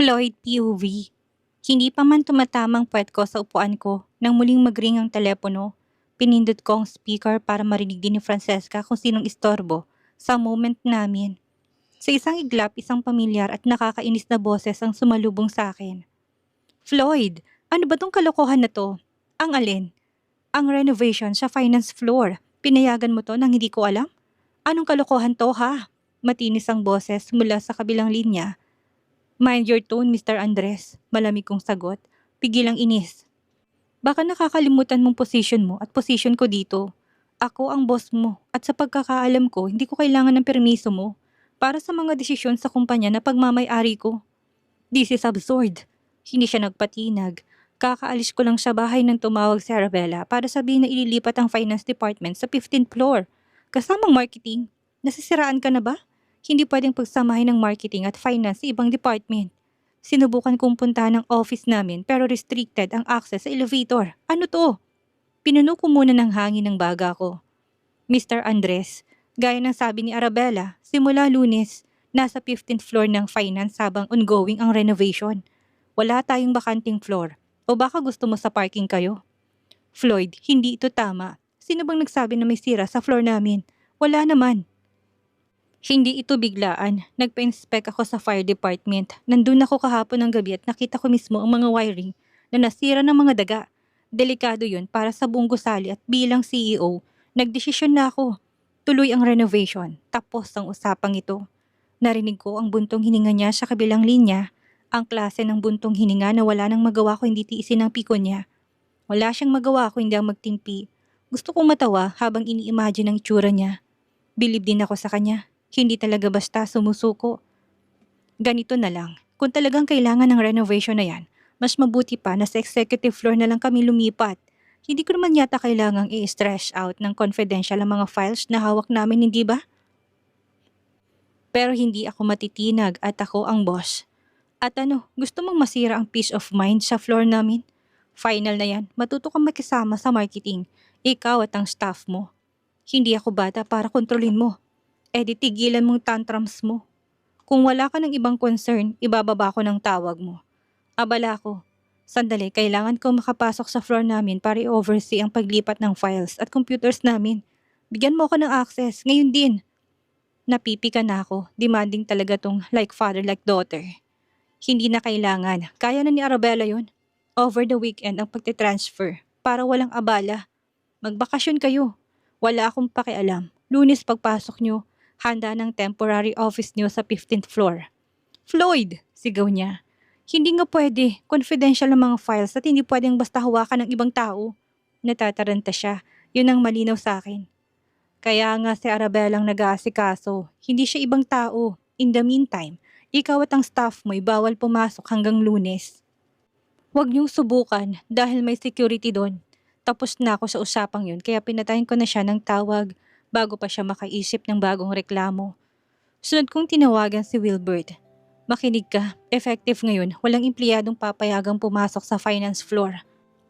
Floyd POV. Hindi pa man tumatamang puwet ko sa upuan ko nang muling magring ang telepono. Pinindot ko ang speaker para marinig din ni Francesca kung sinong istorbo sa moment namin. Sa isang iglap, isang pamilyar at nakakainis na boses ang sumalubong sa akin. Floyd, ano ba tong kalokohan na to? Ang alin? Ang renovation sa finance floor. Pinayagan mo to nang hindi ko alam? Anong kalokohan to ha? Matinis ang boses mula sa kabilang linya. Mind your tone, Mr. Andres. Malamig kong sagot. Pigil ang inis. Baka nakakalimutan mong position mo at position ko dito. Ako ang boss mo at sa pagkakaalam ko, hindi ko kailangan ng permiso mo para sa mga desisyon sa kumpanya na pagmamay-ari ko. This is absurd. Hindi siya nagpatinag. Kakaalis ko lang sa bahay nang tumawag si Arabella para sabihin na ililipat ang finance department sa 15th floor. Kasamang marketing. Nasisiraan ka na ba? Hindi pwedeng pagsamahin ng marketing at finance sa ibang department. Sinubukan kong puntahan ang office namin pero restricted ang access sa elevator. Ano to? Pinuno ko muna ng hangin ng baga ko. Mr. Andres, gaya ng sabi ni Arabella, simula Lunes, nasa 15th floor ng finance habang ongoing ang renovation. Wala tayong bakanting floor. O baka gusto mo sa parking kayo? Floyd, hindi ito tama. Sino bang nagsabi na may sira sa floor namin? Wala naman. Hindi ito biglaan. Nagpa-inspect ako sa fire department. Nandun ako kahapon ng gabi at nakita ko mismo ang mga wiring na nasira ng mga daga. Delikado yun para sa buong gusali at bilang CEO, nagdesisyon na ako. Tuloy ang renovation. Tapos ang usapang ito. Narinig ko ang buntong hininga niya sa kabilang linya. Ang klase ng buntong hininga na wala nang magawa ko hindi tiisin ang piko niya. Wala siyang magawa ko hindi ang magtimpi. Gusto kong matawa habang ini-imagine ang itsura niya. Bilib din ako sa kanya. Hindi talaga basta sumusuko. Ganito na lang, kung talagang kailangan ng renovation na yan, mas mabuti pa na sa executive floor na lang kami lumipat. Hindi ko naman yata kailangang i-stretch out ng confidential ang mga files na hawak namin, hindi ba? Pero hindi ako matitinag at ako ang boss. At ano, gusto mong masira ang peace of mind sa floor namin? Final na yan, matuto kang makisama sa marketing. Ikaw at ang staff mo. Hindi ako bata para kontrolin mo. Di tigilan mong tantrums mo. Kung wala ka ng ibang concern, ibababa ko ng tawag mo. Abala ko. Sandali, kailangan ko makapasok sa floor namin para i-oversee ang paglipat ng files at computers namin. Bigyan mo ako ng access, ngayon din. Napipika na ako, demanding talaga tong like father like daughter. Hindi na kailangan, kaya na ni Arabella yon. Over the weekend ang pagtitransfer, para walang abala. Magbakasyon kayo. Wala akong pakialam. Lunes pagpasok nyo, handa ng temporary office niyo sa 15th floor. Floyd! Sigaw niya. Hindi nga pwede. Confidential ang mga files at hindi pwedeng basta hawakan ng ibang tao. Natataranta siya. Yun ang malinaw sa akin. Kaya nga si Arabella ang nag-aasikaso. Hindi siya ibang tao. In the meantime, ikaw at ang staff mo'y bawal pumasok hanggang Lunes. Huwag niyong subukan dahil may security doon. Tapos na ako sa usapang yun kaya pinatayin ko na siya ng tawag bago pa siya makaisip ng bagong reklamo. Sunod kong tinawagan si Wilbert. Makinig ka, effective ngayon, walang empleyadong papayagang pumasok sa finance floor.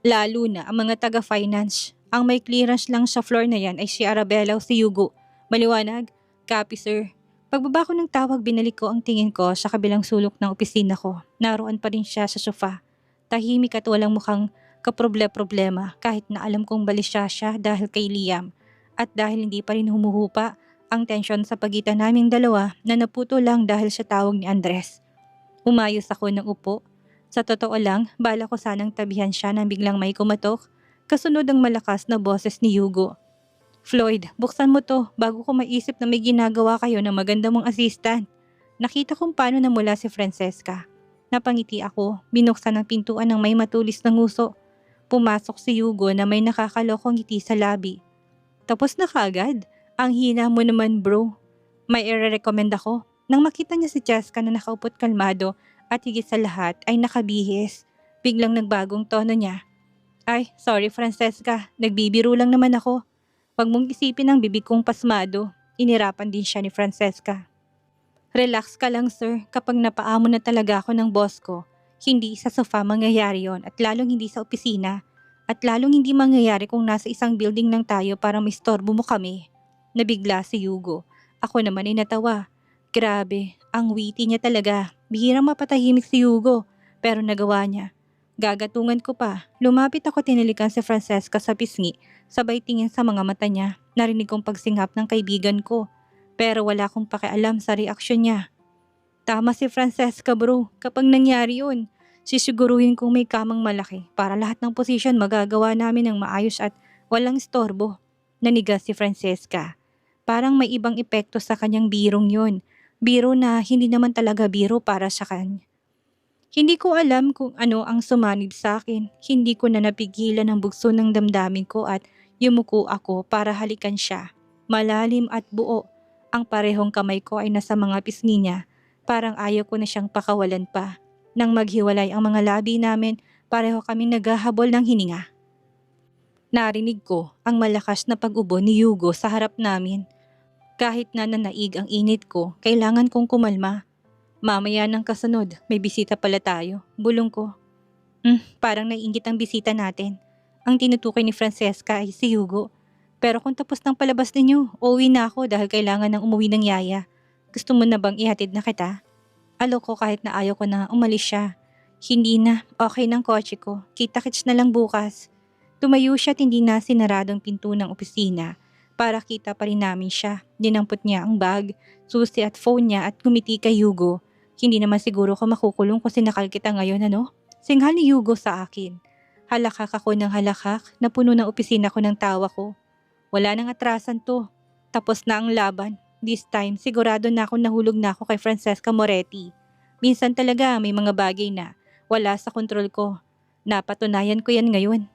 Lalo na ang mga taga-finance. Ang may clearance lang sa floor na yan ay si Arabella o si Hugo. Maliwanag? Copy sir. Pagbaba ko ng tawag, binalik ko ang tingin ko sa kabilang sulok ng opisina ko. Naroon pa rin siya sa sofa. Tahimik at walang mukhang kaproble-problema kahit na alam kong balisya siya dahil kay Liam. At dahil hindi pa rin humuhupa ang tensyon sa pagitan naming dalawa na naputo lang dahil sa tawag ni Andres. Umayos ako ng upo. Sa totoo lang, bala ko sanang tabihan siya nang biglang may kumatok. Kasunod ang malakas na boses ni Hugo. Floyd, buksan mo to bago ko maisip na may ginagawa kayo ng maganda mong assistant. Nakita kong paano namula si Francesca. Napangiti ako, binuksan ang pintuan ng may matulis na nguso. Pumasok si Hugo na may nakakalokong ngiti sa labi. Tapos na kaagad? Ang hina mo naman bro. May i-recommend ako. Nang makita niya si Jessica na nakaupot kalmado at higit sa lahat ay nakabihis, biglang nagbagong tono niya. Ay, sorry Francesca, nagbibiro lang naman ako. Huwag mong isipin ang bibig kong pasmado. Inirapan din siya ni Francesca. Relax ka lang sir, kapag napaamo na talaga ako ng boss ko, hindi sa sofa mangyayari yon at lalong hindi sa opisina. At lalong hindi mangyayari kung nasa isang building lang tayo para maistorbo mo kami. Nabigla si Hugo. Ako naman ay natawa. Grabe, ang witty niya talaga. Bihirang mapatahimik si Hugo, pero nagawa niya. Gagatungan ko pa. Lumapit ako, tinilikan si Francesca sa pisngi, sabay tingin sa mga mata niya. Narinig kong pagsingap ng kaibigan ko, pero wala akong pakialam sa reaksyon niya. Tama si Francesca bro, kapag nangyari yun, sisiguruhin kong may kamang malaki para lahat ng posisyon magagawa namin ng maayos at walang istorbo. Nanigas si Francesca. Parang may ibang epekto sa kanyang birong yun. Biro na hindi naman talaga biro para sa kanya. Hindi ko alam kung ano ang sumanib sa akin. Hindi ko na napigilan ang bugso ng damdamin ko at yumuko ako para halikan siya. Malalim at buo. Ang parehong kamay ko ay nasa mga pisngi niya. Parang ayaw ko na siyang pakawalan pa. Nang maghiwalay ang mga labi namin, pareho kami naghahabol ng hininga. Narinig ko ang malakas na pag-ubo ni Hugo sa harap namin. Kahit na nanaig ang init ko, kailangan kong kumalma. Mamaya ng kasunod, may bisita pala tayo. Bulong ko. Parang naiingit ang bisita natin. Ang tinutukoy ni Francesca ay si Hugo. Pero kung tapos ng palabas ninyo, uuwi na ako dahil kailangan ng umuwi ng yaya. Gusto mo na bang ihatid na kita? Alok ko kahit na ayaw ko na umalis siya. Hindi na, okay ng kotse ko. Kita-kits na lang bukas. Tumayo siya at hindi na sinaradong pinto ng opisina. Para kita pa rin namin siya. Dinampot niya ang bag, susi at phone niya at gumiti kay Hugo. Hindi naman siguro ko makukulong kung sinakal kita ngayon, ano? Singhal ni Hugo sa akin. Halakak ako ng halakak, napuno ng opisina ko ng tawa ko. Wala nang atrasan to. Tapos na ang laban. This time, sigurado na ako nahulog na ako kay Francesca Moretti. Minsan talaga may mga bagay na wala sa kontrol ko. Napatunayan ko yan ngayon.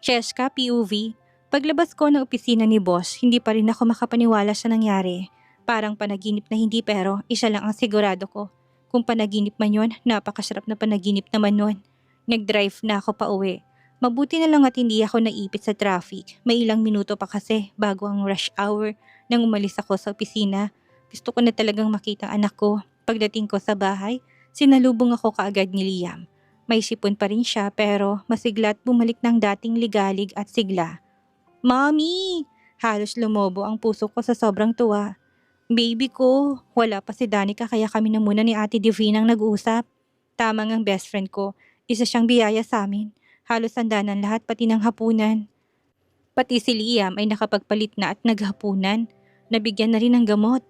Cheska, POV. Paglabas ko ng opisina ni boss, hindi pa rin ako makapaniwala sa nangyari. Parang panaginip na hindi pero isa lang ang sigurado ko. Kung panaginip man yun, napakasarap na panaginip naman nun. Nag-drive na ako pa uwi. Mabuti na lang at hindi ako naipit sa traffic. May ilang minuto pa kasi bago ang rush hour nang umalis ako sa opisina. Gusto ko na talagang makita ang anak ko. Pagdating ko sa bahay, sinalubong ako kaagad ni Liam. May sipon pa rin siya pero masigla at bumalik ng dating ligalig at sigla. Mommy! Halos lumobo ang puso ko sa sobrang tuwa. Baby ko, wala pa si Danica kaya kami na muna ni Ate Divina ang nag-uusap. Tamang ang best friend ko, isa siyang biyaya sa amin. Halos handa ng lahat pati ng hapunan. Pati si Liam ay nakapagpalit na at naghapunan. Nabigyan na rin ng gamot.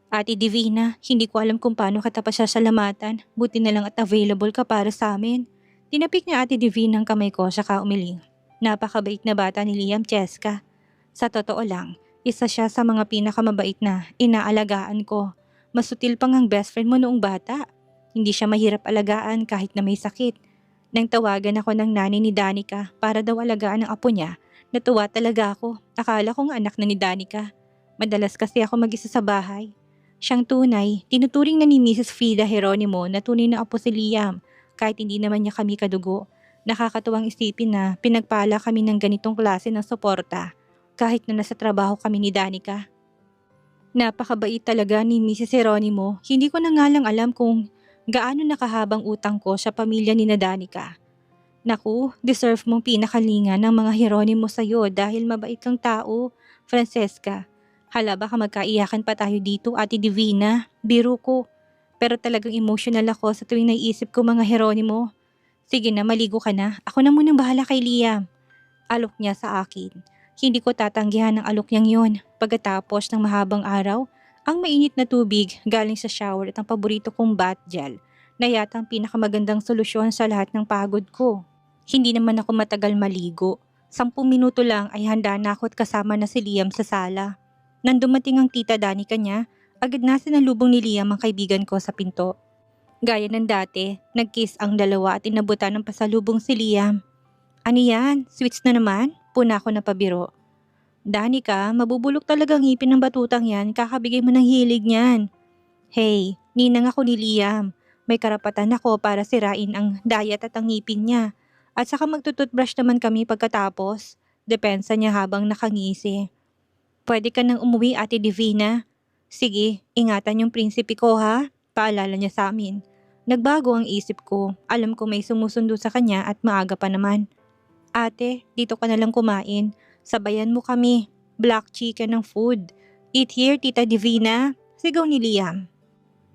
Ate Divina, hindi ko alam kung paano ka pasasalamatan. Buti na lang at available ka para sa amin. Tinapik niya Ate Divina ang kamay ko saka umiling. Napakabait na bata ni Liam, Cheska. Sa totoo lang, isa siya sa mga pinakamabait na inaalagaan ko. Masutil pang ang best friend mo noong bata. Hindi siya mahirap alagaan kahit na may sakit. Nang tawagan ako ng nanay ni Danica para daw alagaan ang apo niya, natuwa talaga ako. Akala ko nga anak na ni Danica. Madalas kasi ako mag-isa sa bahay. Siyang tunay, tinuturing na ni Mrs. Frida Geronimo na tunay na apo si Liam kahit hindi naman niya kami kadugo. Nakakatuwang isipin na pinagpala kami ng ganitong klase ng suporta kahit na nasa trabaho kami ni Danica. Napakabait talaga ni Mrs. Geronimo. Hindi ko na nga lang alam kung gaano nakahabang utang ko sa pamilya ni Danica. Naku, deserve mong pinakalinga ng mga Geronimo sa'yo dahil mabait kang tao, Francesca. Hala baka magkaiyakan pa tayo dito, Ate Divina. Biro ko. Pero talagang emotional ako sa tuwing naiisip ko mga Geronimo. Sige na, maligo ka na. Ako na munang bahala kay Liam. Alok niya sa akin. Hindi ko tatanggihan ang alok niyang yon. Pagkatapos ng mahabang araw, ang mainit na tubig galing sa shower at ang paborito kong bath gel na yata ang pinakamagandang solusyon sa lahat ng pagod ko. Hindi naman ako matagal maligo. 10 minuto lang ay handa na ako at kasama na si Liam sa sala. Nang dumating ang tita Danica niya, agad na sinalubong ni Liam ang kaibigan ko sa pinto. Gaya ng dati, nag-kiss ang dalawa at inabutan ng pasalubong si Liam. Ano yan? Sweets na naman? Puna ko na pabiro. Danica, mabubulok talagang ngipin ng batutang yan, kakabigay mo ng hilig niyan. Hey, ninang ako ni Liam. May karapatan ako para sirain ang diet at ang ngipin niya. At saka magtututbrush naman kami pagkatapos. Depensa niya habang nakangisi. Pwede ka nang umuwi, Ate Divina. Sige, ingatan yung prinsipe ko ha. Paalala niya sa amin. Nagbago ang isip ko. Alam ko may sumusundo sa kanya at maaga pa naman. Ate, dito ka na lang kumain. Sabayan mo kami. Black chicken ng food. Eat here, Tita Divina. Sigaw ni Liam.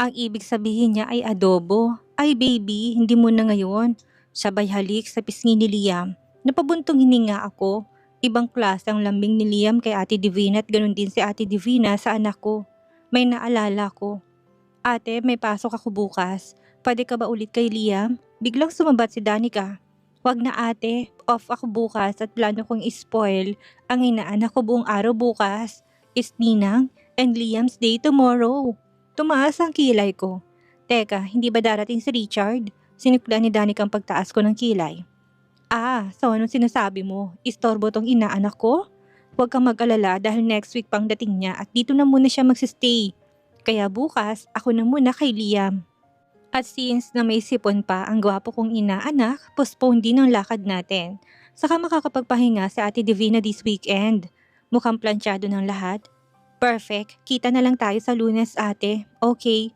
Ang ibig sabihin niya ay adobo. Ay baby, hindi mo na ngayon. Sabay halik sa pisngi ni Liam. Napabuntong hininga ako. Ibang klase ang lambing ni Liam kay Ate Divina at ganun din si Ate Divina sa anak ko. May naalala ko. Ate, may pasok ako bukas. Pwede ka ba ulit kay Liam? Biglang sumabat si Danica. Wag na ate, off ako bukas at plano kong ispoil ang inaanak ko buong araw bukas. Is Ninang and Liam's day tomorrow. Tumaas ang kilay ko. Teka, hindi ba darating si Richard? Sinipla ni Danica ang pagtaas ko ng kilay. So anong sinasabi mo? Istorbo tong inaanak ko? Huwag kang mag-alala dahil next week pang dating niya at dito na muna siya magsistay. Kaya bukas, ako na muna kay Liam. At since na may sipon pa ang gwapo kong inaanak, postpone din ang lakad natin. Saka makakapagpahinga sa Ate Divina this weekend. Mukhang plansyado ng lahat. Perfect, kita na lang tayo sa Lunes ate. Okay.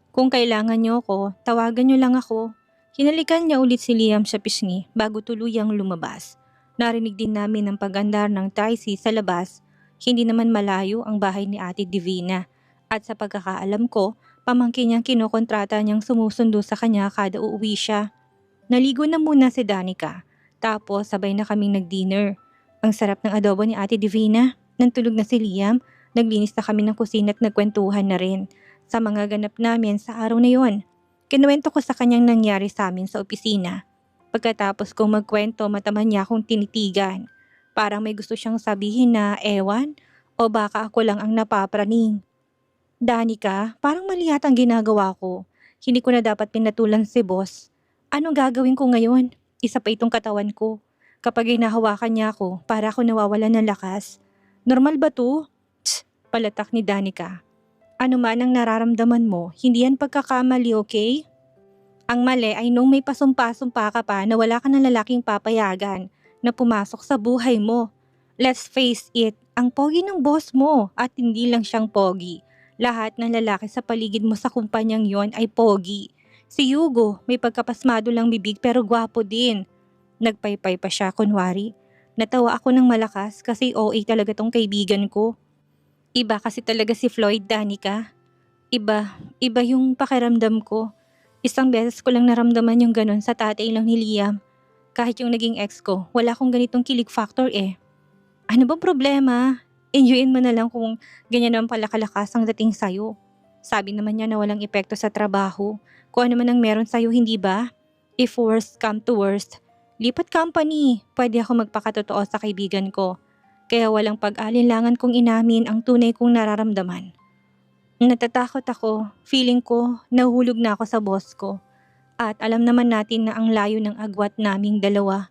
Kung kailangan niyo ko, tawagan niyo lang ako. Hinalikan niya ulit si Liam sa pisngi bago tuluyang lumabas. Narinig din namin ang pagandar ng taxi sa labas. Hindi naman malayo ang bahay ni Ate Divina. At sa pagkakaalam ko, pamangkin niyang kinokontrata niyang sumusundo sa kanya kada uuwi siya. Naligo na muna si Danica. Tapos sabay na kaming nag-dinner. Ang sarap ng adobo ni Ate Divina. Nantulog na si Liam. Naglinis na kami ng kusina at nagkwentuhan na rin sa mga ganap namin sa araw na yon. Kinuwento ko sa kanyang nangyari sa amin sa opisina. Pagkatapos kong magkwento, mataman niya akong tinitigan. Parang may gusto siyang sabihin na ewan o baka ako lang ang napapraning. Danica, parang mali yata ang ginagawa ko. Hindi ko na dapat pinatulan si boss. Anong gagawin ko ngayon? Isa pa itong katawan ko. Kapag hinahawakan niya ako, para ako nawawalan ng lakas. Normal ba to? Palatak ni Danica. Ano man ang nararamdaman mo, hindi yan pagkakamali, okay? Ang mali ay nung may pasumpa-sumpa ka pa na wala ka ng lalaking papayagan na pumasok sa buhay mo. Let's face it, ang pogi ng boss mo at hindi lang siyang pogi. Lahat ng lalaki sa paligid mo sa kumpanyang yon ay pogi. Si Hugo, may pagkapasmado lang bibig pero gwapo din. Nagpaypay pa siya kunwari. Natawa ako ng malakas kasi OA talaga tong kaibigan ko. Iba kasi talaga si Floyd, Danica. Iba yung pakiramdam ko. Isang beses ko lang naramdaman yung ganun sa tatay lang ni Liam. Kahit yung naging ex ko, wala akong ganitong kilig factor eh. Ano bang problema? Enjoyin mo na lang kung ganyan naman pala kalakas ang dating sayo. Sabi naman niya na walang epekto sa trabaho. Kung ano man ang meron sayo, hindi ba? If worst come to worst, lipat company. Pwede ako magpakatotoo sa kaibigan ko. Kaya walang pag-alinlangan kong inamin ang tunay kong nararamdaman. Natatakot ako, feeling ko nahuhulog na ako sa boss ko. At alam naman natin na ang layo ng agwat naming dalawa.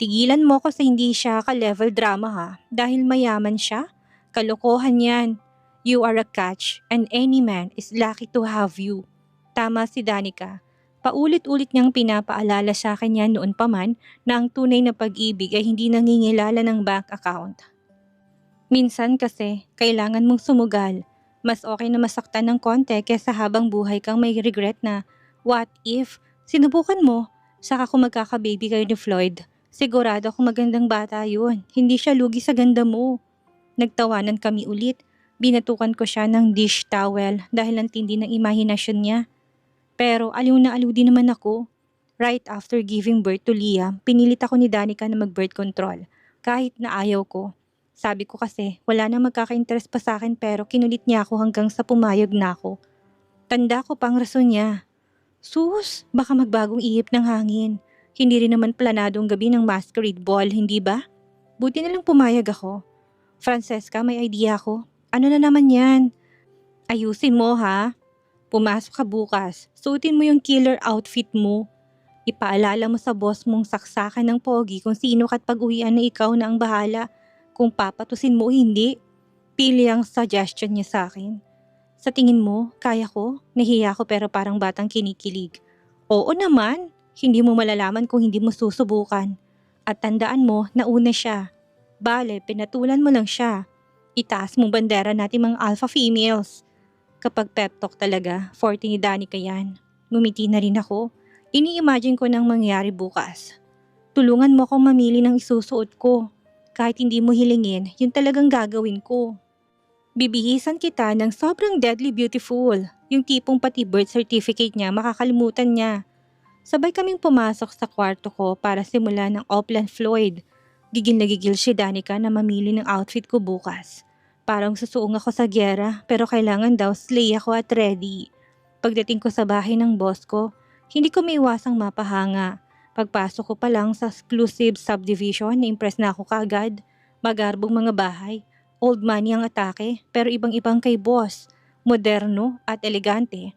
Tigilan mo ko sa hindi siya ka-level drama ha, dahil mayaman siya. Kalokohan yan. You are a catch and any man is lucky to have you. Tama si Danica. Paulit-ulit niyang pinapaalala sa akin yan noon pa man na ang tunay na pag-ibig ay hindi nangingilala ng bank account. Minsan kasi, kailangan mong sumugal. Mas okay na masaktan ng konti kesa habang buhay kang may regret na, what if? Sinubukan mo? Saka kung magkakababy kayo ni Floyd, sigurado akong magandang bata yun. Hindi siya lugi sa ganda mo. Nagtawanan kami ulit. Binatukan ko siya ng dish towel dahil ang tindi ng imahinasyon niya. Pero aliw na aliw din naman ako. Right after giving birth to Liam, pinilit ako ni Danica na mag-birth control. Kahit na ayaw ko. Sabi ko kasi wala na magkaka-interest pa sa akin pero kinulit niya ako hanggang sa pumayag na ako. Tanda ko pang rason niya. Sus, baka magbagong ihip ng hangin. Hindi rin naman planadong gabi ng masquerade ball, hindi ba? Buti na lang pumayag ako. Francesca, may idea ako. Ano na naman yan? Ayusin mo ha. Pumasok ka bukas, suotin mo yung killer outfit mo. Ipaalala mo sa boss mong saksakan ng pogi kung sino ka't pag-uwian na ikaw na ang bahala. Kung papatusin mo o hindi. Pili ang suggestion niya sa akin. Sa tingin mo, kaya ko? Nahiya ko pero parang batang kinikilig. Oo naman, hindi mo malalaman kung hindi mo susubukan. At tandaan mo, nauna siya. Bale, pinatulan mo lang siya. Itaas mo bandera natin mga alpha females. Kapag pep talk talaga, forte ni Danica yan. Ngumiti na rin ako. Ini-imagine ko nang mangyari bukas. Tulungan mo akong mamili ng isusuot ko. Kahit hindi mo hilingin, yun talagang gagawin ko. Bibihisan kita ng sobrang deadly beautiful. Yung tipong pati birth certificate niya makakalimutan niya. Sabay kaming pumasok sa kwarto ko para simulan ng Oplan Floyd. Gigil na gigil si Danica na mamili ng outfit ko bukas. Parang susuong ako sa gyera pero kailangan daw slay ako at ready. Pagdating ko sa bahay ng boss ko, hindi ko maiwasang mapahanga. Pagpasok ko pa lang sa exclusive subdivision, na-impress na ako kaagad. Magarbong mga bahay, old money ang atake pero ibang-ibang kay boss, moderno at elegante.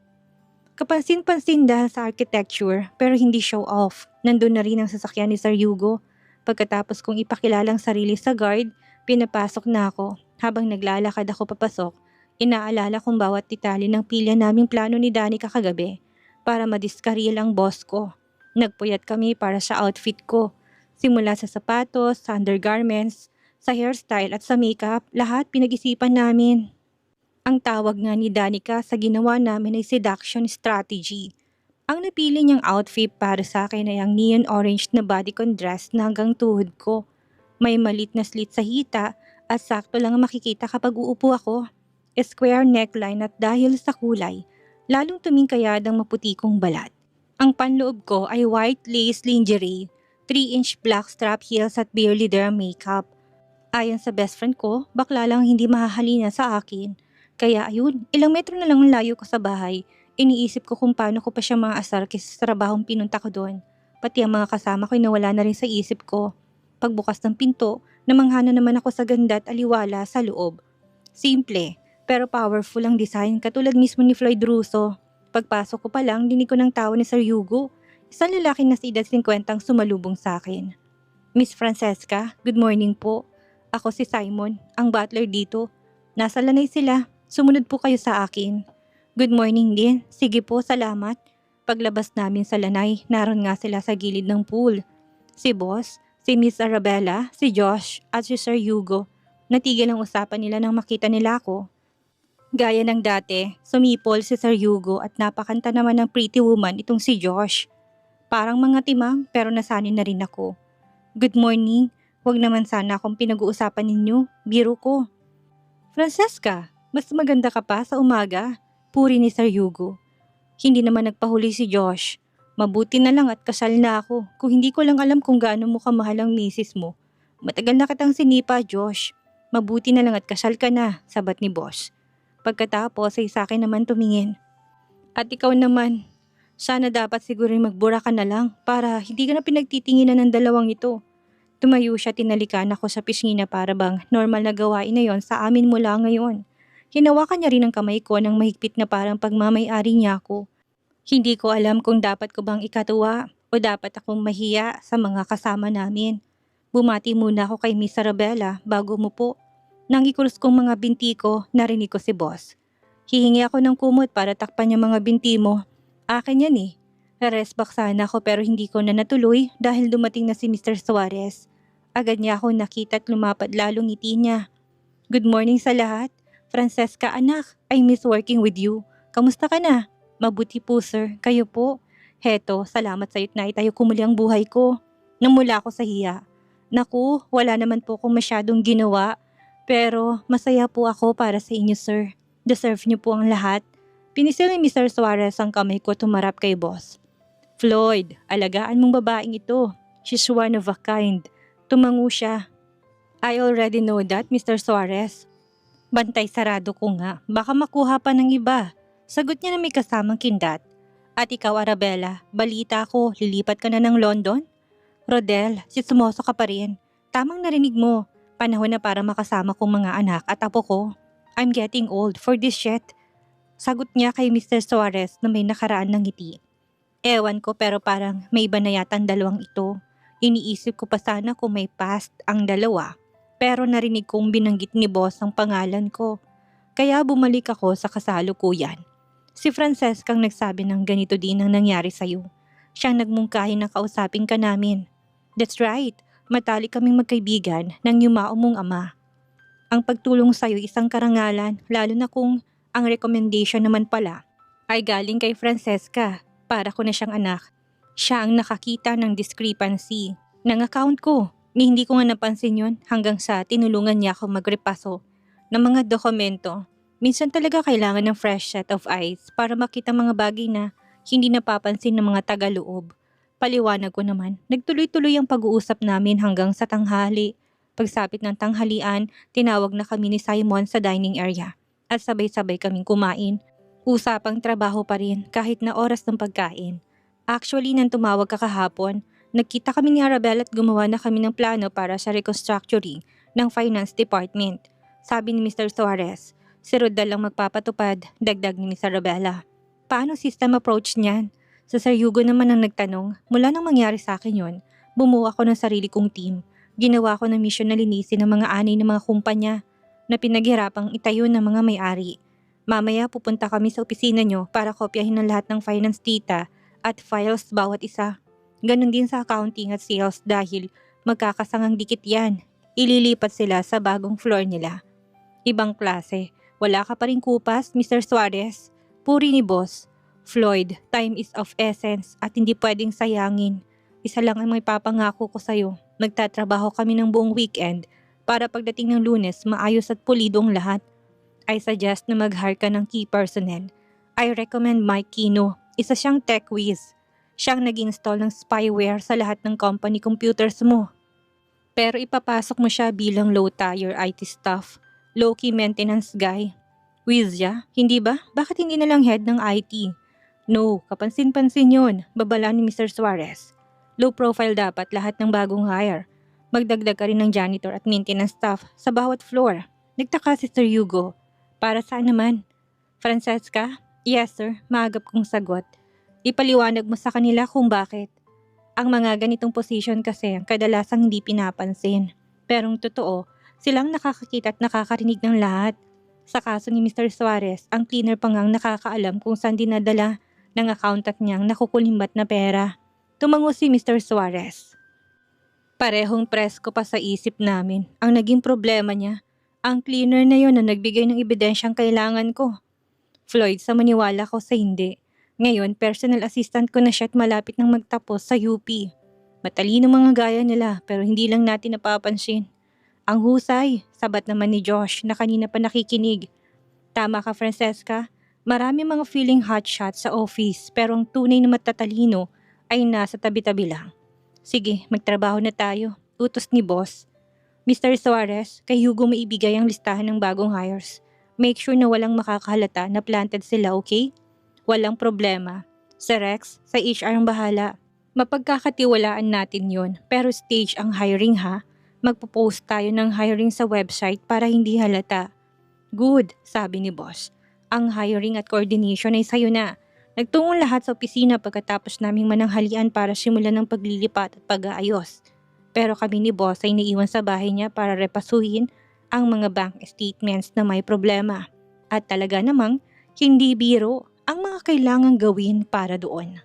Kapansin-pansin dahil sa architecture pero hindi show off. Nandun na rin ang sasakyan ni Sir Hugo. Pagkatapos kong ipakilalang sarili sa guard, pinapasok na ako. Habang naglalakad ako papasok, inaalala kong bawat detalye ng pilya naming plano ni Danica kagabi para madiskaril ang boss ko. Nagpuyat kami para sa outfit ko. Simula sa sapatos, sa undergarments, sa hairstyle at sa makeup, lahat pinag-isipan namin. Ang tawag nga ni Danica sa ginawa namin ay seduction strategy. Ang napili niyang outfit para sa akin ay ang neon orange na bodycon dress na hanggang tuhod ko. May malit na slit sa hita at sakto lang ang makikita kapag uupo ako. Square neckline at dahil sa kulay, lalong tumingkayad ang maputi kong balat. Ang panloob ko ay white lace lingerie, 3-inch black strap heels at barely there makeup. Ayon sa best friend ko, bakla lang hindi mahahalina sa akin. Kaya ayun, ilang metro na lang ang layo ko sa bahay. Iniisip ko kung paano ko pa siya maaasar kaysa sa trabahong pinunta ko doon. Pati ang mga kasama ko ay nawala na rin sa isip ko. Pagbukas ng pinto, namanghana naman ako sa ganda at aliwala sa loob. Simple, pero powerful ang design katulad mismo ni Floyd Russo. Pagpasok ko pa lang, dinig ko ng tawa ni Sir Hugo. Isang lalaki na sa edad 50 ang sumalubong sa akin. Miss Francesca, good morning po. Ako si Simon, ang butler dito. Nasa lanay sila, sumunod po kayo sa akin. Good morning din, sige po, salamat. Paglabas namin sa lanay, naroon nga sila sa gilid ng pool. Si boss, si Miss Arabella, si Josh at si Sir Hugo. Natigil ang usapan nila nang makita nila ako. Gaya ng dati, sumipol si Sir Hugo at napakanta naman ng pretty woman itong si Josh. Parang mga timang pero nasanay na rin ako. Good morning, wag naman sana akong pinag-uusapan ninyo, biro ko. Francesca, mas maganda ka pa sa umaga, puri ni Sir Hugo. Hindi naman nagpahuli si Josh. Mabuti na lang at kasal na ako kung hindi ko lang alam kung gaano mo kamahal ang misis mo. Matagal na kitang sinipa, Josh. Mabuti na lang at kasal ka na, sabat ni boss. Pagkatapos ay sa akin naman tumingin. At ikaw naman, sana dapat siguro magbura ka na lang para hindi ka na pinagtitinginan ng dalawang ito. Tumayo siya, tinalikan ako sa pisngi na para bang normal na gawain na yon sa amin mula ngayon. Hinawakan niya rin ang kamay ko ng mahigpit na parang pagmamay-ari niya ako. Hindi ko alam kung dapat ko bang ikatuwa o dapat akong mahiya sa mga kasama namin. Bumati muna ako kay Miss Arabella bago mo po. Nang ikulos kong mga binti ko, narinig ko si boss. Hihingi ako ng kumot para takpan yung mga binti mo. Akin yan eh. Rest back sana ako pero hindi ko na natuloy dahil dumating na si Mr. Suarez. Agad niya ako nakita at lumapad lalong ngiti niya. Good morning sa lahat. Francesca anak, I miss working with you. Kamusta ka na? Mabuti po sir, kayo po. Heto, salamat sa na itayo kumuli ang buhay ko. Namula ako sa hiya. Naku, wala naman po akong masyadong ginawa. Pero masaya po ako para sa inyo sir. Deserve niyo po ang lahat. Pinisil ni Mr. Suarez ang kamay ko tumarap kay boss. Floyd, alagaan mong babaeng ito. She's one of a kind. Tumango siya. I already know that, Mr. Suarez. Bantay sarado ko nga, baka makuha pa ng iba. Sagot niya na may kasamang kindat. At ikaw Arabella, balita ko, lilipat ka na ng London? Rodel, sisumoso ka pa rin. Tamang narinig mo, panahon na para makasama kong mga anak at apo ko. I'm getting old for this shit. Sagot niya kay Mr. Suarez na may nakaraan ng ngiti. Ewan ko pero parang may iba na yata ang dalawang ito. Iniisip ko pa sana kung may past ang dalawa. Pero narinig kong binanggit ni boss ang pangalan ko. Kaya bumalik ako sa kasalukuyan. Si Francesca ang nagsabi ng ganito din ang nangyari sa'yo. Siyang nagmungkahi na kausapin ka namin. That's right, matalik kaming magkaibigan ng yumao mong ama. Ang pagtulong sa'yo isang karangalan, lalo na kung ang recommendation naman pala ay galing kay Francesca. Para ko na siyang anak. Siya ang nakakita ng discrepancy ng account ko. Ni hindi ko nga napansin yon hanggang sa tinulungan niya ako magrepaso. ng mga dokumento. Minsan talaga kailangan ng fresh set of eyes para makita mga bagay na hindi napapansin ng mga tagaloob. Paliwanag ko naman, nagtuloy-tuloy ang pag-uusap namin hanggang sa tanghali. Pagsapit ng tanghalian, tinawag na kami ni Simon sa dining area at sabay-sabay kaming kumain. Usapang trabaho pa rin kahit na oras ng pagkain. Actually, nang tumawag ka kahapon, nagkita kami ni Arabella at gumawa na kami ng plano para sa reconstructuring ng finance department. Sabi ni Mr. Suarez, si Rodal lang magpapatupad, dagdag ni Miss Arabella. Paano system approach niyan? Sa Sir Hugo naman ang nagtanong, mula nang mangyari sa akin yon, bumuo ako ng sarili kong team. Ginawa ko ng mission na linisin ng mga anay ng mga kumpanya na pinaghirapang itayo ng mga may-ari. Mamaya pupunta kami sa opisina nyo para kopyahin ng lahat ng finance data at files bawat isa. Ganon din sa accounting at sales dahil magkakasangang dikit yan. Ililipat sila sa bagong floor nila. Ibang klase. Wala ka pa rin kupas, Mr. Suarez. Puri ni boss. Floyd, time is of essence at hindi pwedeng sayangin. Isa lang ang may papangako ko sa'yo. Nagtatrabaho kami ng buong weekend para pagdating ng Lunes maayos at pulido ang lahat. I suggest na mag-hire ka ng key personnel. I recommend Mike Kino. Isa siyang tech whiz. Siyang nag-install ng spyware sa lahat ng company computers mo. Pero ipapasok mo siya bilang low-tier IT staff. Low-key maintenance guy. Whiz siya? Hindi ba? Bakit hindi na lang head ng IT? No, kapansin-pansin yun. Babala ni Mr. Suarez. Low profile dapat lahat ng bagong hire. Magdagdag ka rin ng janitor at maintenance staff sa bawat floor. Nagtaka si Sir Hugo. Para saan naman? Francesca? Yes sir, maagap kong sagot. Ipaliwanag mo sa kanila kung bakit. Ang mga ganitong position kasi kadalasang hindi pinapansin. Pero ang totoo, silang nakakakita at nakakarinig ng lahat. Sa kaso ni Mr. Suarez, ang cleaner pa ngang nakakaalam kung saan dinadala ng accountant niyang nakukulimbat na pera. Tumango si Mr. Suarez. Parehong presko pa sa isip namin. Ang naging problema niya, ang cleaner na yon na nagbigay ng ebidensyang kailangan ko. Floyd, sa maniwala ko sa hindi. Ngayon, personal assistant ko na siya at malapit nang magtapos sa UP. Matalino mga gaya nila pero hindi lang natin napapansin. Ang husay, sabat naman ni Josh na kanina pa nakikinig. Tama ka Francesca, marami mga feeling hotshot sa office pero ang tunay na matatalino ay nasa tabi-tabi lang. Sige, magtrabaho na tayo. Utos ni boss. Mr. Suarez, kay Hugo maibigay ang listahan ng bagong hires. Make sure na walang makakahalata na planted sila, okay? Walang problema. Sa Rex, sa HR ang bahala. Mapagkakatiwalaan natin yon. Pero stage ang hiring ha. Magpo-post tayo ng hiring sa website para hindi halata. Good, sabi ni boss. Ang hiring at coordination ay sayo na. Nagtungo lahat sa opisina pagkatapos naming mananghalian para simulan ng paglilipat at pag-aayos. Pero kami ni boss ay naiwan sa bahay niya para repasuhin ang mga bank statements na may problema. At talaga namang hindi biro ang mga kailangang gawin para doon.